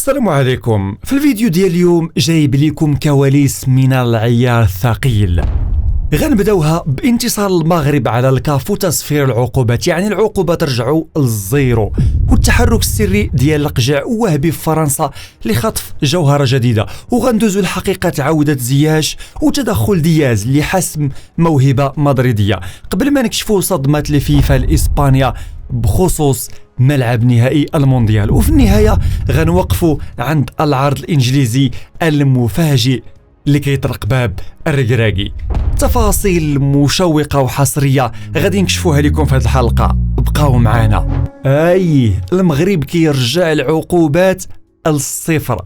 السلام عليكم. في الفيديو ديال اليوم جايب لكم كواليس من العيار الثقيل. غنبداوها بانتصار المغرب على الكاف وتصفير العقوبات، يعني العقوبات رجعوا للزيرو، والتحرك السري ديال القجع ووهبي في فرنسا لخطف جوهرة جديدة، وغندوزو لحقيقة عودة زياش وتدخل دياز لحسم موهبة مدريدية، قبل ما نكشفوا صدمة الفيفا لإسبانيا بخصوص ملعب نهائي المونديال. وفي النهاية غنوقفوا عند العرض الإنجليزي المفاجئ اللي كيطرق باب الركراكي. تفاصيل مشوقة وحصرية غادي نكشفوها لكم في هذه الحلقة، بقاو معنا. المغرب كيرجع العقوبات للصفر.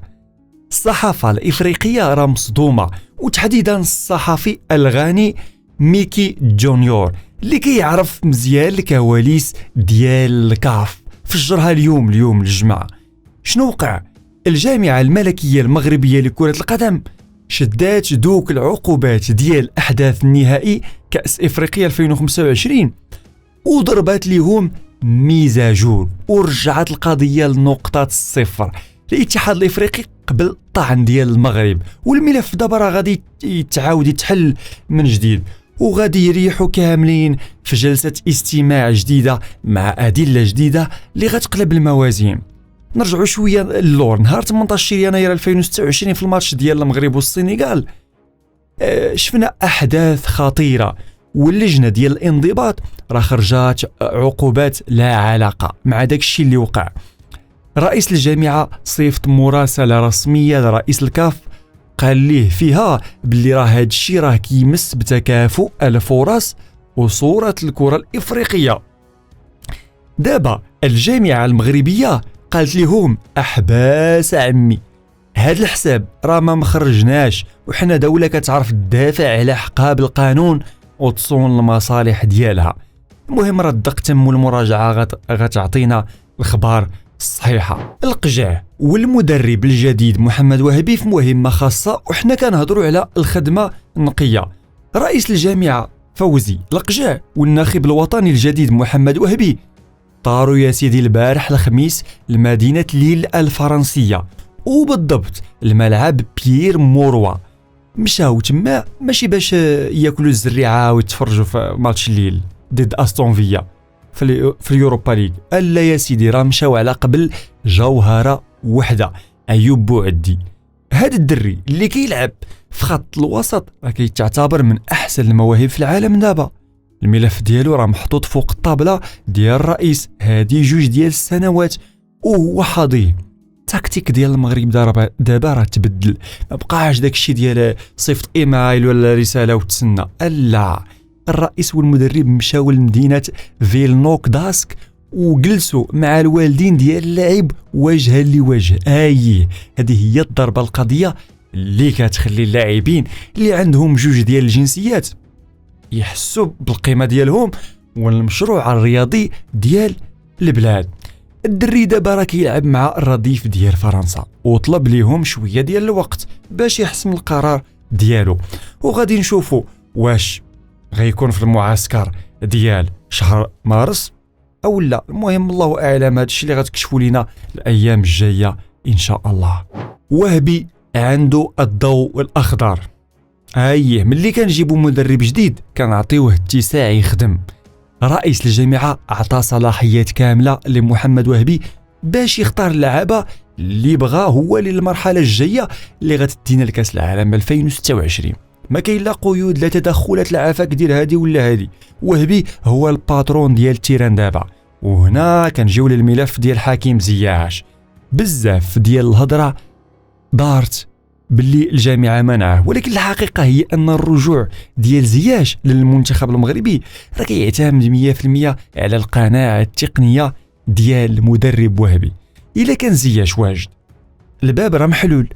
الصحافة الإفريقية راه مصدومة، وتحديدا الصحفي الغاني ميكي جونيور اللي كيعرف مزيان الكواليس ديال الكاف فجرها اليوم الجمعة. شنو وقع؟ الجامعة الملكية المغربية لكرة القدم شدات دوك العقوبات ديال أحداث النهائي كأس إفريقيا 2025 وضربات ليهم ميزاجون، ورجعت القضية لنقطة الصفر. الاتحاد الإفريقي قبل الطعن ديال المغرب، والملف دابا راه غادي يتعاود يتحل من جديد، وغادي يريحوا كاملين في جلسة استماع جديدة مع أدلة جديدة اللي غتقلب الموازين. نرجعوا شويه للور. نهار 18 يناير 2026 في الماتش ديال المغرب والسنغال شفنا احداث خطيره، واللجنه ديال الانضباط راه خرجات عقوبات لا علاقه مع داك الشيء اللي وقع. رئيس الجامعه صيفط مراسله رسميه لرئيس الكاف قال ليه فيها باللي راه هاد الشيء راه كيمس بتكافؤ الفرص وصوره الكره الافريقيه. دابا الجامعه المغربيه قالت لهم احباس عمي، هاد الحساب راه ما مخرجناش، وحنا دولة كتعرف تدافع على حقها بالقانون وتصون المصالح ديالها. المهم راه الدق تم والمراجعة غتعطينا الخبار الصحيحة. القجع والمدرب الجديد محمد وهبي في مهمة خاصة، وحنا كنهضروا على الخدمة النقية. رئيس الجامعة فوزي القجع والناخب الوطني الجديد محمد وهبي طاروا يا سيدي البارح الخميس لمدينة ليل الفرنسية، وبالضبط الملعب بيير موروا. مشاو تما ماشي باش ياكلوا الزريعة ويتفرجوا في ماتش ليل ضد أستون فيا في اليوروبا ليغ، الا يا سيدي راه مشاو على قبل جوهرة وحدة، أيوب بوعدي. هاد الدري اللي كيلعب في خط الوسط راه كيتعتبر من أحسن المواهب في العالم دابا. الملف ديالو راه محطوط فوق الطابله ديال الرئيس هادي 2 ديال السنوات، وهو حاضيه. التكتيك ديال المغرب دابا راه تبدل، ما بقاش داكشي ديال صيفط ايميل ولا رساله وتسنى، لا، الرئيس والمدرب مشاو لمدينه فيلنوك داسك وجلسوا مع الوالدين ديال اللاعب وجها لوجه. هذه هي الضربه القضيه اللي كتخلي اللاعبين اللي عندهم 2 ديال الجنسيات يحسوا بالقيمة ديالهم والمشروع الرياضي ديال البلاد. الدري دابا راه كيلعب مع الرديف ديال فرنسا، وطلب ليهم شوية ديال الوقت باش يحسم القرار ديالو، وغادي نشوفوا واش غيكون في المعسكر ديال شهر مارس او لا. المهم الله اعلم، هادشي اللي غتكشفوا لينا الايام الجايه ان شاء الله. وهبي عنده الضوء الاخضر. ملي كنجيبوا مدرب جديد كنعطيوه اتساع يخدم. رئيس الجامعة عطى صلاحيات كاملة لمحمد وهبي باش يختار اللعابة اللي بغا هو للمرحلة الجاية اللي غتدينا لكاس العالم 2026. ما كاين لا قيود لا تدخلات العفاك ديال هادي ولا هادي. وهبي هو الباترون ديال التيران دابا. وهنا كنجيو للملف ديال حكيم زياش. بزاف ديال الهضرة دارت باللي الجامعة منعه، ولكن الحقيقة هي أن الرجوع ديال زياش للمنتخب المغربي راه كيعتمد 100% على القناعة التقنية ديال المدرب وهبي. إلا كان زياش واجد الباب راه محلول.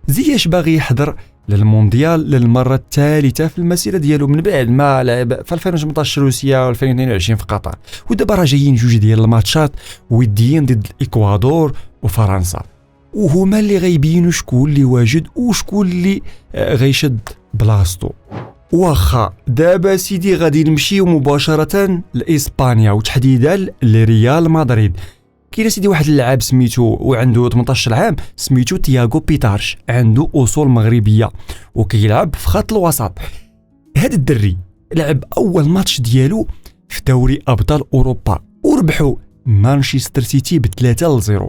زياش باغي يحضر للمونديال للمرة الثالثة في المسيرة ديالو من بعد ما لعب في 2018 روسيا و2022 في قطر، ودابا راه جايين 2 ديال الماتشات وديين ضد الإكوادور وفرنسا، وهما اللي غيبينوا شكون اللي واجد وشكون اللي غيشد بلاصتو. واخا دابا سيدي غادي نمشيو مباشرة لإسبانيا وتحديدا لريال مدريد. كاين سيدي واحد اللاعب سميتو وعنده 18 عام سميتو تياغو بيتارش، عنده اصول مغربيه وكيلعب في خط الوسط. هذا الدري لعب اول ماتش ديالو في دوري ابطال اوروبا وربحوا مانشستر سيتي ب3-0،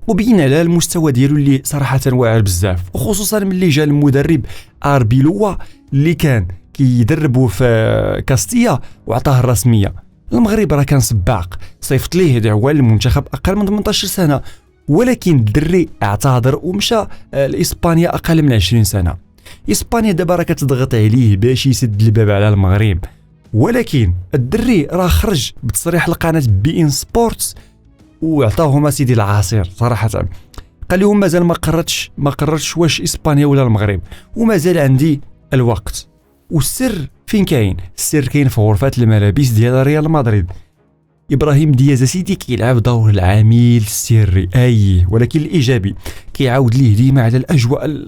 وبين على المستوى ديالو اللي صراحه واعر بزاف، وخصوصا ملي جا المدرب اربيلوا اللي كان كيدربوا في كاستيا وعطاه الرسميه. المغرب راه كان سباق، صيفط ليه دعوه للمنتخب اقل من 18 سنه، ولكن الدري اعتذر ومشى لاسبانيا اقل من 20 سنه. اسبانيا دابا راه كتضغط عليه باش يسد الباب على المغرب، ولكن الدري راه خرج بتصريح لقناه بي ان سبورتس وعطاهم سيدي العصير صراحه. قال لهم مازال ما قررتش واش اسبانيا ولا المغرب، ومازال عندي الوقت. والسر فين كاين؟ السر كاين في غرفه الملابس ديال ريال مدريد. ابراهيم دياز سيدي كيلعب دور العميل السري ولكن الايجابي، كيعاود ليه ديما على الاجواء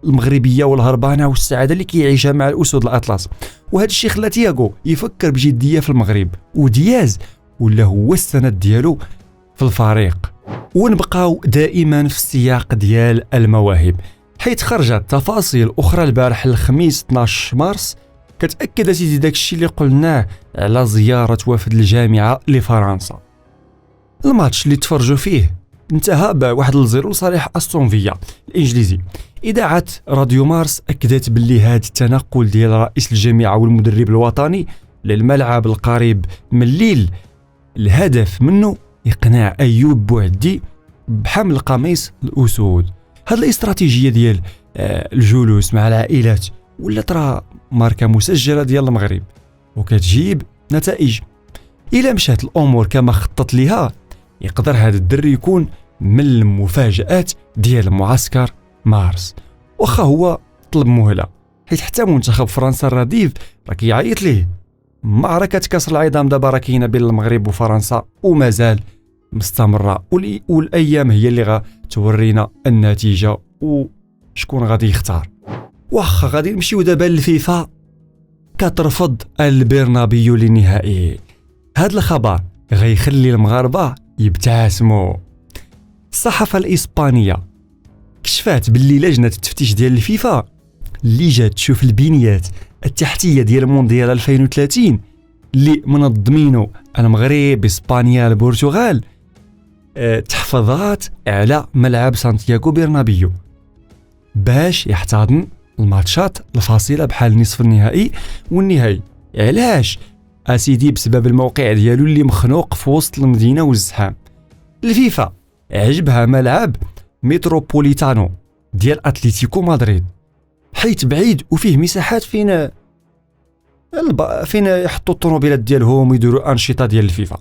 المغربيه والهربانه والسعاده اللي كيعيشها مع الاسود الاطلس، وهذا الشيء خلى تياغو يفكر بجديه في المغرب، ودياز ولا هو السند ديالو في الفريق. ونبقاو دائما في السياق ديال المواهب، حيث خرجت تفاصيل اخرى البارح الخميس 12 مارس كتاكد سيدي داك الشيء اللي قلناه على زياره وفد الجامعه لفرنسا. الماتش اللي تفرجوا فيه انتهى بواحد 0 لصالح استون فيا الانجليزي. اذاعه راديو مارس اكدت باللي هذا التنقل ديال رئيس الجامعه والمدرب الوطني للملعب القريب من الليل الهدف منه اقناع ايوب بوعدي بحمل قميص الاسود. هذه الاستراتيجيه ديال الجلوس مع العائلات ولا ترى ماركه مسجله ديال المغرب وكتجيب نتائج. الا مشات الامور كما خطط ليها يقدر هذا الدري يكون من المفاجآت ديال معسكر مارس، واخا هو طلب مهله، حيت حتى منتخب فرنسا الرديف راه كيعيط ليه. معركه كسر العظام دابا راه كاينه بين المغرب وفرنسا ومازال مستمره، والايام هي اللي غتورينا النتيجه وشكون غادي يختار. واخا غادي نمشيو دابا للفيفا كترفض البرنابيو للنهائي. هذا الخبر غيخلي المغاربه يبتسموا. الصحافه الاسبانيه كشفات باللي لجنه التفتيش ديال الفيفا اللي جات تشوف البنيات التحتيه ديال المونديال 2030 اللي منظمينه المغرب اسبانيا البرتغال تحفظات على ملعب سانتياغو برنابيو باش يحتضن الماتشات الفاصله بحال نصف النهائي والنهائي. علاش؟ اسيدي بسبب الموقع ديالو اللي مخنوق في وسط المدينه والزحام. الفيفا عجبها ملعب متروبوليتانو ديال اتلتيكو مدريد حيث بعيد وفيه مساحات فين يحطوا الطوموبيلات ديالهم ويديروا انشطه ديال الفيفا.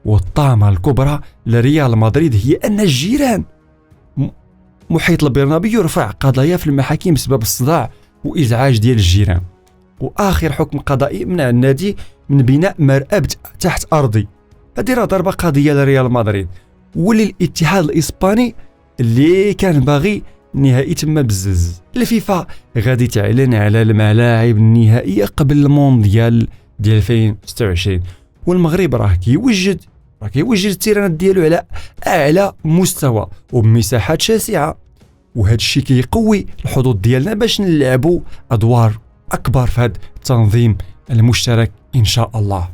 والطامه الكبرى لريال مدريد هي ان الجيران محيط البرنابيو رفع قضايا في المحاكم بسبب الصداع وازعاج ديال الجيران، واخر حكم قضائي منع النادي من بناء مرآب تحت ارضي. هذه راه ضربه قضيه لريال مدريد وللاتحاد الاسباني اللي كان باغي النهائي تم بزز. الفيفا غادي تعلن على الملاعب النهائيه قبل المونديال ديال 2026، والمغرب راه كيوجد التيرانات ديالو على اعلى مستوى وبمساحات شاسعه، وهذا الشيء كيقوي الحظوظ ديالنا باش نلعبوا ادوار اكبر في هذا التنظيم المشترك ان شاء الله.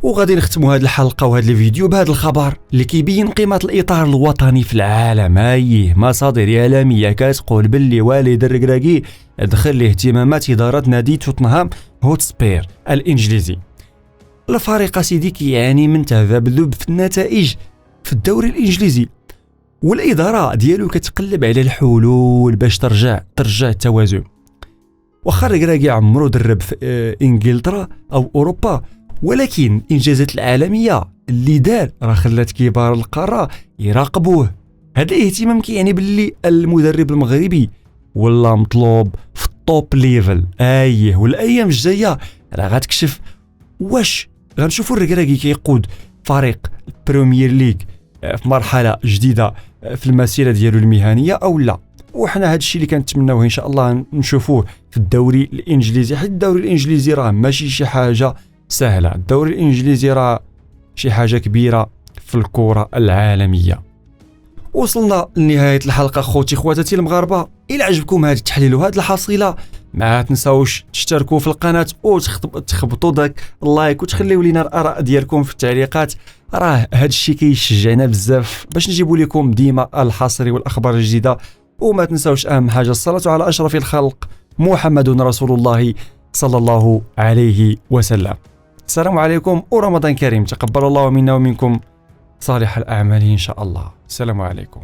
وغادي نختموا هذه الحلقه وهذا الفيديو بهذا الخبر اللي كيبين قيمه الاطار الوطني في العالم. مصادر اعلاميه كتقول باللي والد الركراكي دخل لاهتمامات اداره نادي توتنهام هوتسبير الانجليزي. الفريق سيدي كيعاني من تذبذب في النتائج في الدوري الانجليزي، والاداره ديالو كتقلب على الحلول باش ترجع التوازن. واخا الركراكي عمرو درب في انجلترا او اوروبا، ولكن الانجازات العالميه اللي دار راه خلات كبار القاره يراقبوه. هذا الاهتمام كيعني باللي المدرب المغربي ولا مطلوب في التوب ليفل. والايام الجايه راه غتكشف واش غنشوفوا الركراكي كيقود فريق البريمير ليغ في مرحله جديده في المسيره ديالو المهنيه او لا. وحنا هذا الشيء اللي كنتمناوه ان شاء الله نشوفوه في الدوري الانجليزي، حيت الدوري الانجليزي راه ماشي شي حاجه سهله. الدوري الانجليزي راه شي حاجه كبيره في الكرة العالمية. وصلنا لنهاية الحلقة خوتي خواتاتي المغاربة. إلا عجبكم هذا التحليل وهذه الحصيلة ما تنساوش تشتركوا في القناة وتخبطوا داك اللايك وتخليوا لينا الآراء ديالكم في التعليقات. راه هذا الشيء كيشجعنا بزاف باش نجيبوا لكم ديما الحصري والأخبار الجديدة. وما تنساوش أهم حاجة الصلاة على أشرف الخلق محمد رسول الله صلى الله عليه وسلم. السلام عليكم ورمضان كريم، تقبل الله منا ومنكم صالح الأعمال إن شاء الله. السلام عليكم.